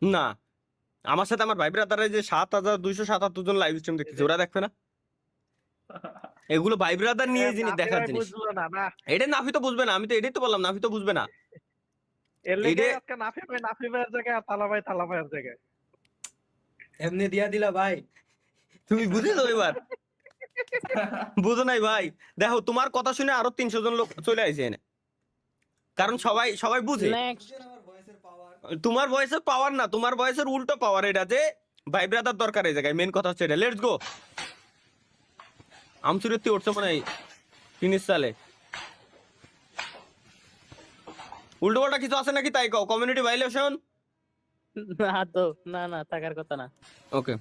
না, আমার সাথে আমার ভাই ব্রাদারের যে 7,277 জন লাইভ স্ট্রিম দেখতেছে, ওরা দেখবে না? এগুলো ভাই ব্রাদার নিয়ে জিনিস দেখার জিনিস। বুঝলো না না, এটা নাফি তো বুঝবে না, আমি তো এটাই তো বললাম, নাফি তো বুঝবে না। এর লেগে এটা- আজকে নাফি ভাইয়ের জায়গায় আর তালা ভাইয়ের জায়গায়। এমনি দিয়া দিলা ভাই। তুমি বুঝেছো এবার? বুঝো নাই ভাই? দেখো তোমার কথা শুনে আরো 300 জন লোক চলে আসে এনে, কারণ সবাই বুঝে। আমার ভয়েসের পাওয়ার। তোমার ভয়েসের পাওয়ার না, তোমার ভয়েসের উল্টো পাওয়ার এটা, যে ভাই ব্রাদার দরকার এই জায়গায়। মেন কথা হচ্ছে এটা। Let's go. আমসুরতি উঠছে মনে হয় 3 সালে। উল্টো পাল্টা কিছু আছে নাকি তাই কও। Community violation. না তো, না থাকার কথা না। ওকে,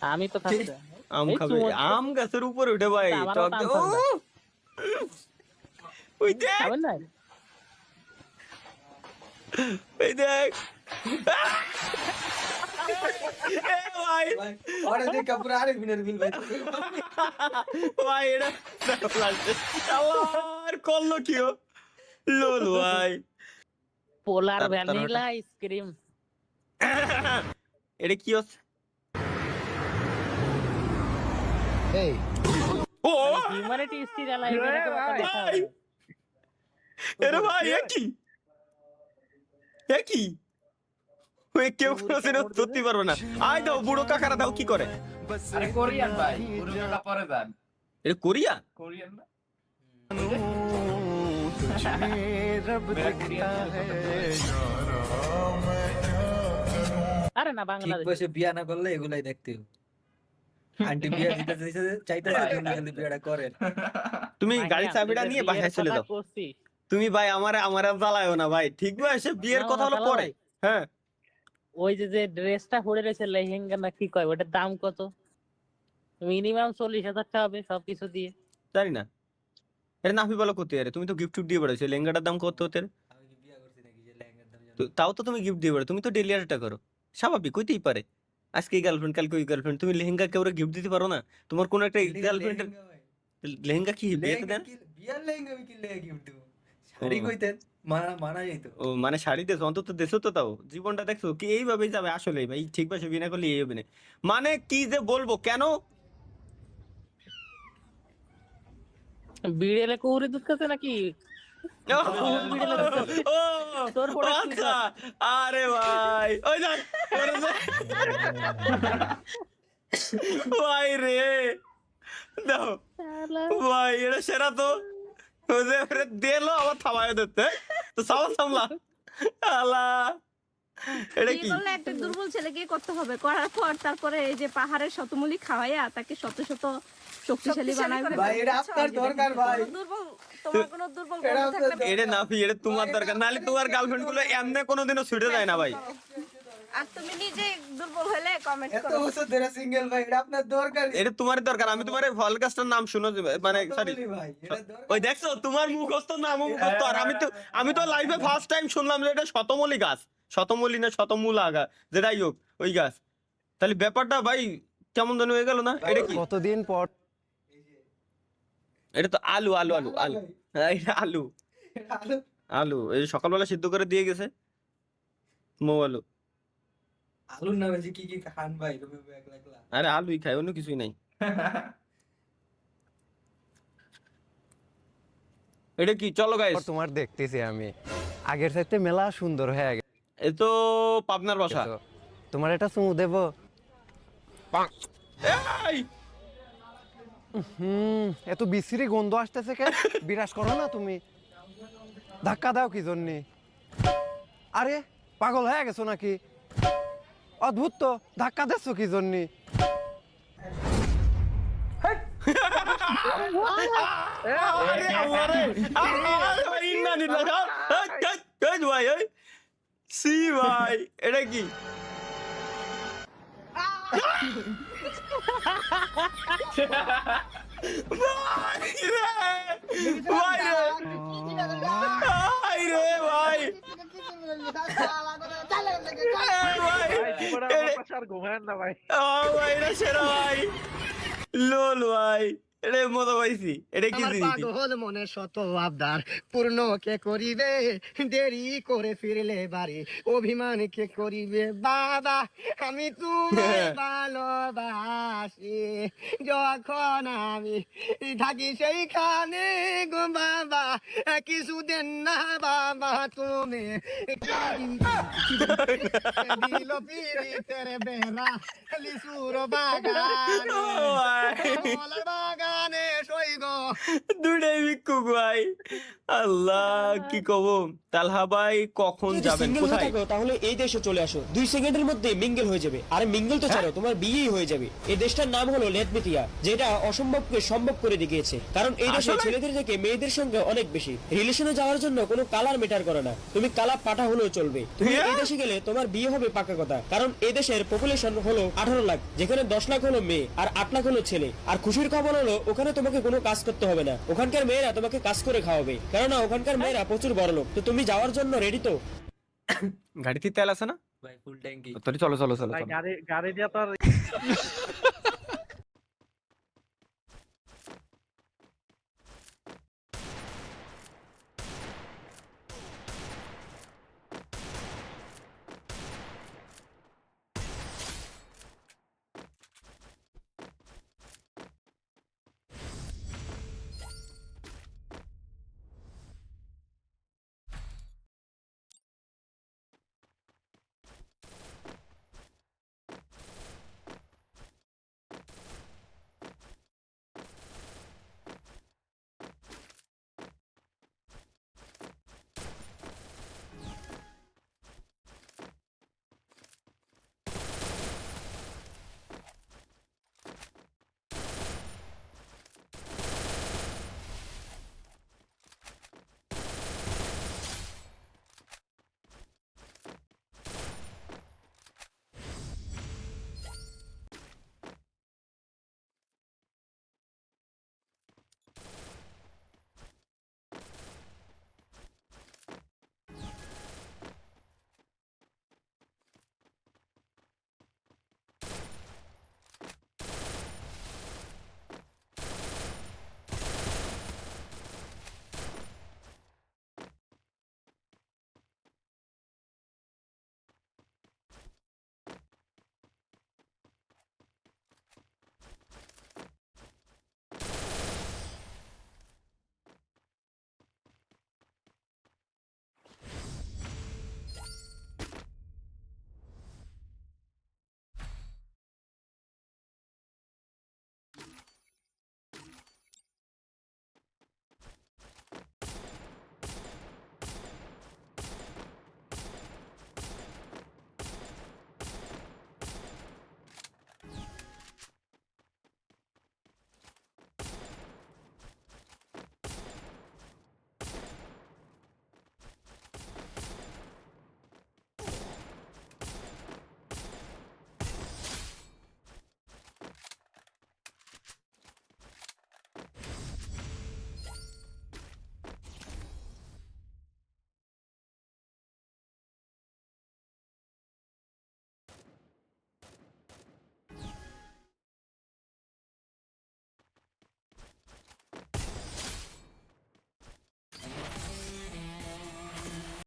আমি তো থাকতে আম এই খাবে। চুমো- আম গাছের উপরে উঠে ভাই। আমারও টক তো আম দে- খাবে না। ওই দেখ, খাবেন না? ওই দেখ। এ ভাই, ভাই ওরে দেখা পুরো আরেক মিনিট বিল ভাই। ভাই এটা লাগছে। আবার করলো কি ও? লোল ভাই। পোলার তার- ভ্যানিলা আইসক্রিম। এটা কি হচ্ছে? ও হিউম্যানিটি স্টিল অ্যালাইভ এরকম একটা ভাই। লেখা হবে। এরে ভাই, এ কি? এ কি? ওই কেউ কোনোদিন ধরতে পারবে না। আয় দাও, বুড়ো কাকারা দাও। কি করে? আরে কোরিয়ান ভাই, পুরোটা পরে দেন। এটা কোরিয়া? কোরিয়ান না? আরে না, ঠিক বাংলাদেশ। বসে বিয়া না করলে এগুলাই দেখতে হবে। আন্টি বিয়া দিতে চাইতেছে জলদি বিয়াটা করেন। তুমি ভাই, গাড়ির আমি চাবিটা যে নিয়ে বিয়ের বাসায় চলে কথা যাও। করছি, তুমি ভাই আমার জ্বালায়ও না ভাই, ঠিক বয়সে বিয়ের না, কথা হলো জ্বালাও পরে। ভাই। হ্যাঁ, ওই যে ড্রেসটা পরে রয়েছে লেহেঙ্গা না কি কয়, ওটার দাম কত? মিনিমাম 40,000 টাকা হবে সবকিছু দিয়ে। জানি না। এটা নাফি বলো করতে আরে, তুমি তো গিফট দিয়ে বেড়াইছো। লেহেঙ্গাটার দাম কত হতে? আমি কি বিয়া করছি নাকি যে লেহেঙ্গার দাম জানো? তাও তো তুমি গিফট দিয়ে বেড়ো, তুমি তো ডেলি আরটা করো। স্বাভাবিক হইতেই পারে। আজকে এই গার্লফ্রেন্ড, কালকে ওই গার্লফ্রেন্ড, তুমি লেহেঙ্গা কেউ গিফট দিতে পারো না? তোমার কোন একটা গার্লফ্রেন্ডের লেহেঙ্গা ভাই। লেহেঙ্গা কি বিয়েতে লেহেঙ্গা দেন? কি- বিয়ার লেহেঙ্গা আমি কি লেহেঙ্গা গিফট দেবো? শাড়ি ও। কইতেন মানা যেত। ও মানে শাড়ি দেছো, অন্তত দেছো তো। তাও জীবনটা দেখছো কি এইভাবেই যাবে আসলে ভাই। ঠিক বয়সে বিয়ে না করলে এই হবে না। মানে কি যে বলবো, কেন? বিড়েলে কৌরি দুধ খাচ্ছে নাকি? ও, তোর পরে কি আচ্ছা। আরে ভাই, ওই দেখ, ওরে দেখ। ভাই রে, দাও ভাই, এটা সেরা তো। ওই যে ওরে দিলো আবার থামায় দিতে, তো সামলা সামলা। আলা, এটা কি কি? বললে একটা দুর্বল ছেলেকে করতে হবে, করার পর তারপরে এই যে পাহাড়ের শতমূলি খাওয়াইয়া তাকে শত শত শক্তিশালী বানাবে। ভাই এটা আপনার দরকার ভাই। দুর্বল, তোমার কোনো দুর্বল এটা বন্ধু থাকলে এটা না ফি, এটা তোমার দরকার। নাহলে তোমার গার্লফ্রেন্ড গুলো এমনি কোনোদিনও ছুটে যায় না ভাই। আর তুমি নিজে দুর্বল হলে কমেন্ট এত করো। বছর ধরে সিঙ্গেল ভাই, এটা আপনার দরকার। এটা তোমার দরকার। আমি তোমার ফলগাছটার নাম শুনো, মানে সরি, বলি ভাই, এটা দরকার। ওই দেখছো তোমার মুখস্থ নাম মুখস্থ। আর আমি তো লাইভে ফার্স্ট টাইম শুনলাম যে এটা শতমূলী গাছ। শতমূলী না শতমূলা গাছ, যেটাই হোক ওই গাছ। তাহলে ব্যাপারটা ভাই কেমন জানি হয়ে গেল না? এটা কি? কতদিন পর এটা তো আলু আলু আলু আলু। হ্যাঁ, এটা আলু এটা আলু। আলু। এই সকালবেলা সিদ্ধ করে দিয়ে গেছে মৌ আলু। আলুর নামে যে কি কি খান ভাই তুমি একলা একলা। আরে আলুই খাই, অন্য কিছুই নাই। এটা কি? চলো গাইস, তোমার দেখতেছি আমি আগের চাইতে মেলা সুন্দর হয়ে গেছে। এ তো পাবনার বাসা। তোমার এটা চুমু দেব? এই! এত বিশ্রী গন্ধ আসতেছে কেন? বিরাজ করো না তুমি, ধাক্কা দাও কি জন্যে? আরে পাগল হয়ে গেছো নাকি? অদ্ভুত তো, ধাক্কা দিচ্ছ কি জন্যে? আরে আল্লাহ রে! আরে ভাই, ইন্না নিল্লাহ। এই, এই, এই ভাই, এই। সি ভাই, এটা কি? ভাই রে! ভাই রে! ভাই রে ভাই! ভাই! ভাই জীবনে আমার পাশে আর ঘুমায়েন না ভাই। ভাই, এটা সেরা ভাই। লোল ভাই। এটা মজা পাইছি, এটা কি আমার জিনিস? পাগল মনে শত আবদার পূর্ণ কে করিবে, দেরি করে ফিরলে বাড়ি অভিমান কে করিবে। বাবা আমি তোমায় ভালোবাসি, যখন আমি থাকি সেইখানে গো বাবা কিছু দেন না বাবা তুমি। দিল পিরিতের বেলা লিচুর বাগানে, ও ভাই, কমলার বাগানে সইগ। দুটাই ভিক্ষুক ভাই। আল্লাহ কি কব। তালহা ভাই কখন যদি যাবেন, single হয়ে কোথায়? থাকো তাহলে এই দেশে চলে আসো, 2 সেকেন্ডের মধ্যে মিঙ্গেল হয়ে যাবে। আর মিঙ্গেল তো ছাড়ো, তোমার বিয়েই হয়ে যাবে। এই দেশটার নাম হলো লেটমিতিয়া, যেটা অসম্ভবকে সম্ভব করে দেখিয়েছে। কারণ এই দেশে আসলে? ছেলেদের থেকে মেয়েদের সঙ্গে অনেক বেশি। রিলেশনে যাওয়ার জন্য কোনো কালার ম্যাটার করে না, তুমি কালা পাঠা হলেও চলবে। তুমি হ্যাঁ? এই দেশে গেলে তোমার বিয়ে হবে পাকা কথা। কারণ এই দেশের পপুলেশন হলো 18 লাখ, যেখানে 10 লাখ হলো মেয়ে আর 8 লাখ হলো ছেলে। আর খুশির খবর হলো ওখানে তোমাকে কোনো কাজ করতে হবে না, ওখানকার মেয়েরা তোমাকে কাজ করে খাওয়াবে। কেননা ওখানকার মেয়েরা প্রচুর বড়লোক। তো তুমি যাওয়ার জন্য রেডি তো? গাড়িতে তেল আছে না? ভাই ফুল ট্যাঙ্কি। চলো চলো চলো চলো ভাই চলো। গাড়ি দিয়ে তো আর